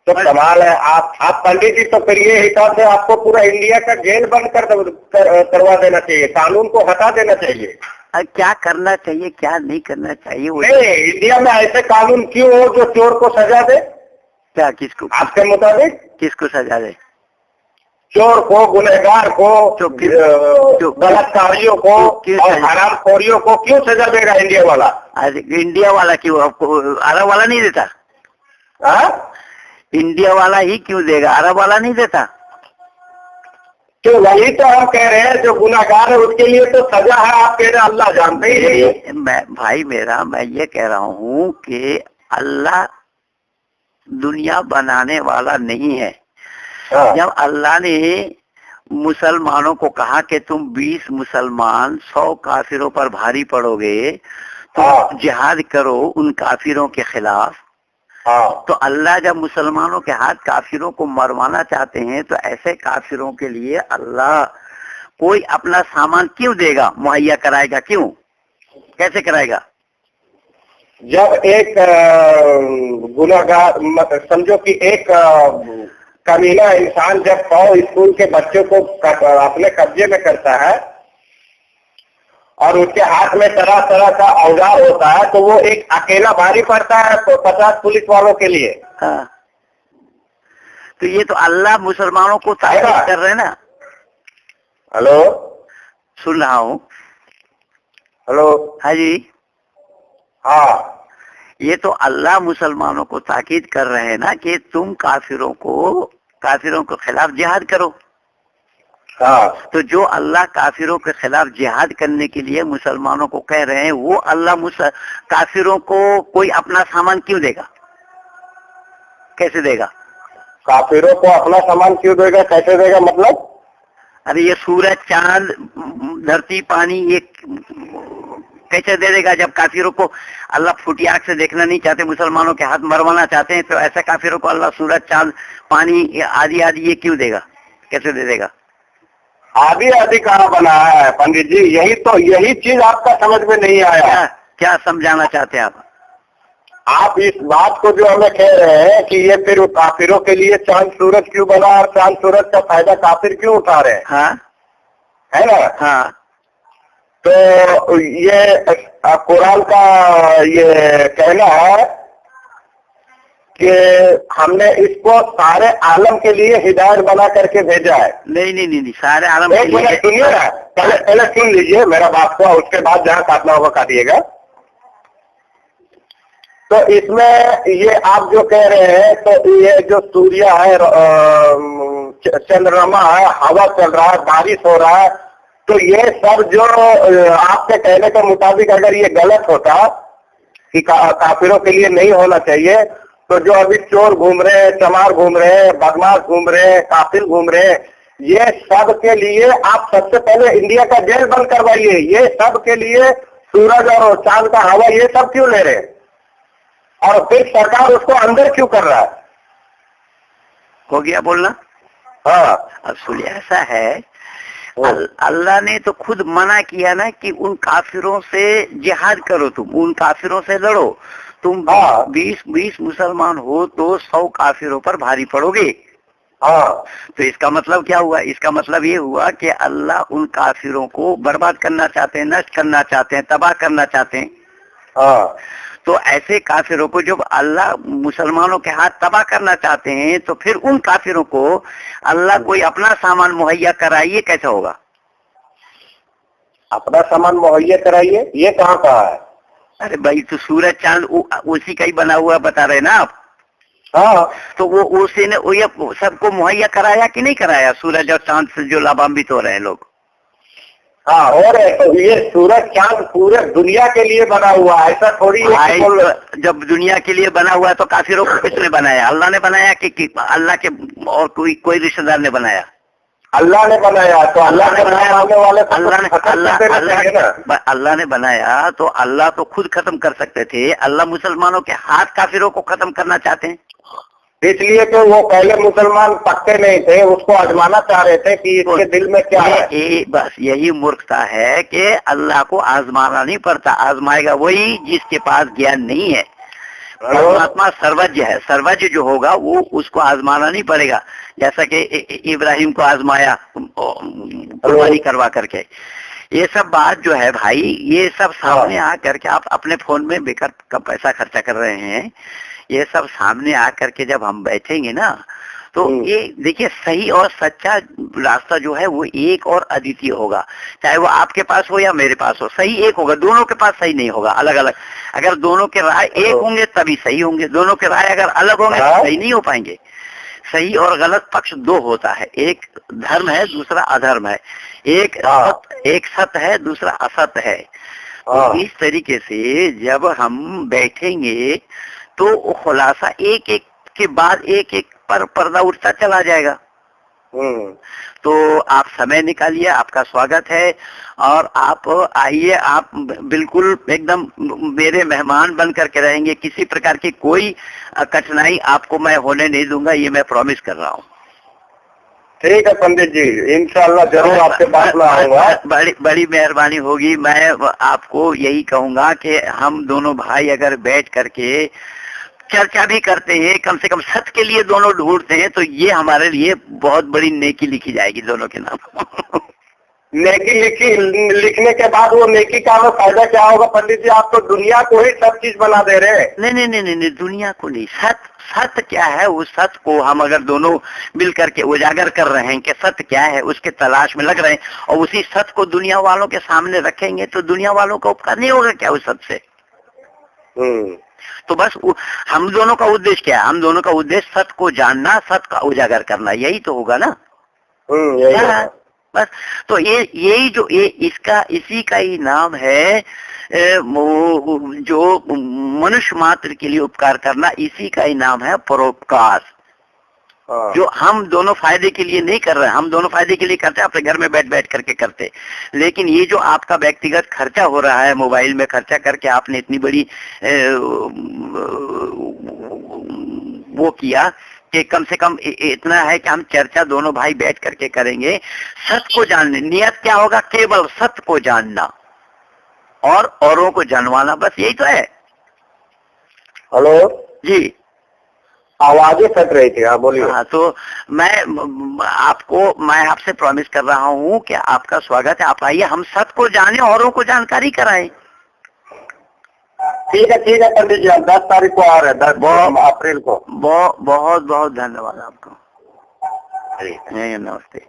S1: तो कमाल है। आप पंडित जी, तो फिर ये हिसाब से आपको पूरा इंडिया का जेल बंद करवा देना चाहिए, कानून को हटा देना चाहिए।
S3: क्या करना चाहिए क्या नहीं करना चाहिए?
S1: नहीं, इंडिया में ऐसे कानून क्यों हो जो चोर को सजा दे?
S3: क्या, किसको?
S1: आपके मुताबिक
S3: किसको सजा दे?
S1: चोर को, गुनहगार को, बलात्कारियों को और हरामखोरियों को क्यों सजा देगा इंडिया वाला?
S3: इंडिया वाला क्यों? आपको अरब वाला नहीं देता? इंडिया वाला ही क्यों देगा? अरब वाला नहीं देता?
S1: तो वही तो हम कह रहे हैं, जो गुनाहगार है उसके लिए तो सजा है। आप कह रहे हैं अल्लाह जानते ही नहीं।
S3: मैं ये कह रहा हूँ कि अल्लाह दुनिया बनाने वाला नहीं है। जब अल्लाह ने मुसलमानों को कहा कि तुम 20 मुसलमान 100 काफिरों पर भारी पड़ोगे, तो जिहाद करो उन काफिरों के खिलाफ। तो अल्लाह जब मुसलमानों के हाथ काफिरों को मरवाना चाहते हैं, तो ऐसे काफिरों के लिए अल्लाह कोई अपना सामान क्यों देगा, मुहैया कराएगा क्यों? कैसे कराएगा?
S1: जब एक गुनाहगार, समझो कि एक कमीना इंसान जब 100 स्कूल के बच्चों को अपने कब्जे में करता है और उसके हाथ में तरह तरह का औजार होता है, तो वो एक अकेला भारी पड़ता है तो 50 पुलिस वालों के लिए।
S3: तो ये तो अल्लाह मुसलमानों को ताकीद कर रहे हैं ना।
S1: हेलो,
S3: सुन रहा हूँ।
S1: हेलो,
S3: हाँ जी,
S1: हाँ,
S3: ये तो अल्लाह मुसलमानों को ताकीद कर रहे हैं ना कि तुम काफिरों के खिलाफ जिहाद करो। तो जो अल्लाह काफिरों के खिलाफ जिहाद करने के लिए मुसलमानों को कह रहे हैं, वो अल्लाह काफिरों को कोई अपना सामान क्यों देगा? कैसे देगा?
S1: काफिरों को अपना सामान क्यों देगा? कैसे देगा मतलब?
S3: अरे ये सूरज, चांद, धरती, पानी, ये कैसे दे देगा? जब काफिरों को अल्लाह फूटी आंख से देखना नहीं चाहते, मुसलमानों के हाथ मरवाना चाहते हैं, तो ऐसे काफिरों को अल्लाह सूरज, चांद, पानी आदि आदि ये क्यों देगा? कैसे दे देगा?
S1: आदि आदि कहाँ बनाया है पंडित जी? यही चीज आपका समझ में नहीं आया।
S3: क्या समझाना चाहते हैं
S1: आप इस बात को जो हमें कह रहे हैं कि ये फिर काफिरों के लिए चांद सूरज क्यों बना और चांद सूरज का फायदा काफिर क्यों उठा रहे हैं?
S3: हाँ,
S1: है ना?
S3: हाँ।
S1: तो ये कुरान का ये कहना है कि हमने इसको सारे आलम के लिए हिदायत बना करके भेजा है।
S3: नहीं, सारे आलम के लिए।
S1: सुनिए ना, पहले सुन लीजिए मेरा बात को, उसके बाद जहाँ काटना होगा काटिएगा। तो इसमें ये आप जो कह रहे हैं, तो ये जो सूर्य है, चंद्रमा है, हवा चल रहा है, बारिश हो रहा है, तो ये सब जो आपके कहने के मुताबिक अगर ये गलत होता कि काफिरों के लिए नहीं होना चाहिए, तो जो अभी चोर घूम रहे हैं, चमार घूम रहे हैं, बदमाश घूम रहे हैं, काफिर घूम रहे हैं, ये सब के लिए आप सबसे पहले इंडिया का जेल बंद करवाइए। ये सब के लिए सूरज और चांद का हवा ये सब क्यों ले रहे हैं, और फिर सरकार उसको अंदर क्यों कर रहा है?
S3: हो गया बोलना।
S1: हाँ,
S3: अब सुनिए, ऐसा है, अल्लाह ने तो खुद मना किया ना कि उन काफिरों से जिहाद करो, तुम उन काफिरों से लड़ो। तुम 20 मुसलमान हो तो 100 काफिरों पर भारी पड़ोगे।
S1: हाँ,
S3: तो इसका मतलब क्या हुआ? इसका मतलब ये हुआ कि अल्लाह उन काफिरों को बर्बाद करना चाहते हैं, नष्ट करना चाहते हैं, तबाह करना चाहते हैं।
S1: हाँ,
S3: तो ऐसे काफिरों को जब अल्लाह मुसलमानों के हाथ तबाह करना चाहते हैं, तो फिर उन काफिरों को अल्लाह कोई अपना सामान मुहैया कराइए, कैसे होगा?
S1: अपना सामान मुहैया कराइए, ये कहाँ कहा है?
S3: अरे भाई, तो सूरज चांद उसी का ही बना हुआ बता रहे ना आप।
S1: हाँ,
S3: तो वो उसी ने ये सबको मुहैया कराया कि नहीं कराया? सूरज और चांद से जो लाभान्वित हो रहे हैं लोग।
S1: हाँ, और ये सूरज चांद पूरे दुनिया के लिए बना हुआ है, ऐसा थोड़ी है।
S3: तो जब दुनिया के लिए बना हुआ है तो काफिरों को किसने बनाया? अल्लाह ने बनाया कि अल्लाह के और कोई रिश्तेदार ने बनाया?
S1: अल्लाह ने बनाया। तो अल्लाह ने बनाया वाले
S3: अल्लाह ने बनाया तो अल्लाह तो खुद खत्म कर सकते थे। अल्लाह मुसलमानों के हाथ काफिरों को खत्म करना चाहते हैं,
S1: इसलिए तो वो पहले मुसलमान पक्के नहीं थे, उसको आजमाना चाह रहे थे कि इसके दिल में क्या है।
S3: बस यही मूर्खता है कि अल्लाह को आजमाना नहीं पड़ता, आजमाएगा वही जिसके पास ज्ञान नहीं है। परमात्मा सर्वज्ञ है, सर्वज्ञ जो होगा वो उसको आजमाना नहीं पड़ेगा। जैसा कि इब्राहिम को आजमाया कुर्बानी करवा करके। ये सब बात जो है भाई, ये सब सामने आ करके आप अपने फोन में बेकार का पैसा खर्चा कर रहे हैं। ये सब सामने आ करके जब हम बैठेंगे ना, तो ये देखिए, सही और सच्चा रास्ता जो है वो एक और अद्वितीय होगा। चाहे वो आपके पास हो या मेरे पास हो, सही एक होगा। दोनों के पास सही नहीं होगा, अलग अलग। अगर दोनों के राय एक होंगे तभी सही होंगे, दोनों के राय अगर अलग होंगे तो सही नहीं हो पाएंगे। सही और गलत पक्ष दो होता है, एक धर्म है, दूसरा अधर्म है। एक सत्य है, दूसरा असत्य है। तो इस तरीके से जब हम बैठेंगे तो खुलासा एक एक के बाद एक एक पर पर्दा उठता चला जाएगा। तो आप समय निकालिए, आपका स्वागत है, और आप आइए, आप बिल्कुल एकदम मेरे मेहमान बन करके रहेंगे। किसी प्रकार की कोई कठिनाई आपको मैं होने नहीं दूंगा, ये मैं प्रॉमिस कर रहा हूँ।
S1: ठीक है पंडित जी, इंशाल्लाह जरूर आपके पास में आऊंगा।
S3: बड़ी मेहरबानी होगी। मैं आपको यही कहूंगा कि हम दोनों भाई अगर बैठ करके चर्चा भी करते हैं, कम से कम सत्य के लिए दोनों ढूंढते हैं, तो ये हमारे लिए बहुत बड़ी नेकी लिखी जाएगी दोनों के नाम।
S1: नेकी लिखने के बाद वो नेकी का हमें फायदा क्या होगा पंडित जी? आप तो दुनिया को ही सब चीज बना दे रहे हैं।
S3: नहीं, दुनिया को नहीं। सत्य क्या है, उस सत्य को हम अगर दोनों मिल करके उजागर कर रहे हैं कि सत्य क्या है, उसके तलाश में लग रहे हैं, और उसी सत्य को दुनिया वालों के सामने रखेंगे, तो दुनिया वालों का उपकार नहीं होगा क्या उस सत्य से? तो बस हम दोनों का उद्देश्य क्या है? हम दोनों का उद्देश्य सत्य को जानना, सत्य का उजागर करना, यही तो होगा ना।
S1: यही है
S3: बस। तो यही जो इसी का ही नाम है जो मनुष्य मात्र के लिए उपकार करना, इसी का ही नाम है परोपकार। जो हम दोनों फायदे के लिए नहीं कर रहे हैं, हम दोनों फायदे के लिए करते हैं, अपने घर में बैठ करके करते। लेकिन ये जो आपका व्यक्तिगत खर्चा हो रहा है, मोबाइल में खर्चा करके आपने इतनी बड़ी वो किया कि कम से कम इतना है कि हम चर्चा दोनों भाई बैठ करके करेंगे, सत्य को जानने। नियत क्या होगा? केवल सत्य को जानना और औरों को जानवाना, बस यही तो है।
S1: हेलो
S3: जी,
S1: आवाजें फट रही थी, आप बोलिए।
S3: हाँ, तो मैं आपसे प्रॉमिस कर रहा हूँ कि आपका स्वागत है। आप आइए, हम सत्य को जाने, औरों को जानकारी कराएं।
S1: ठीक है पंडित जी, 10 तारीख को आ रहे हैं, 10 अप्रैल को।
S3: बहुत बहुत धन्यवाद आपको। नमस्ते।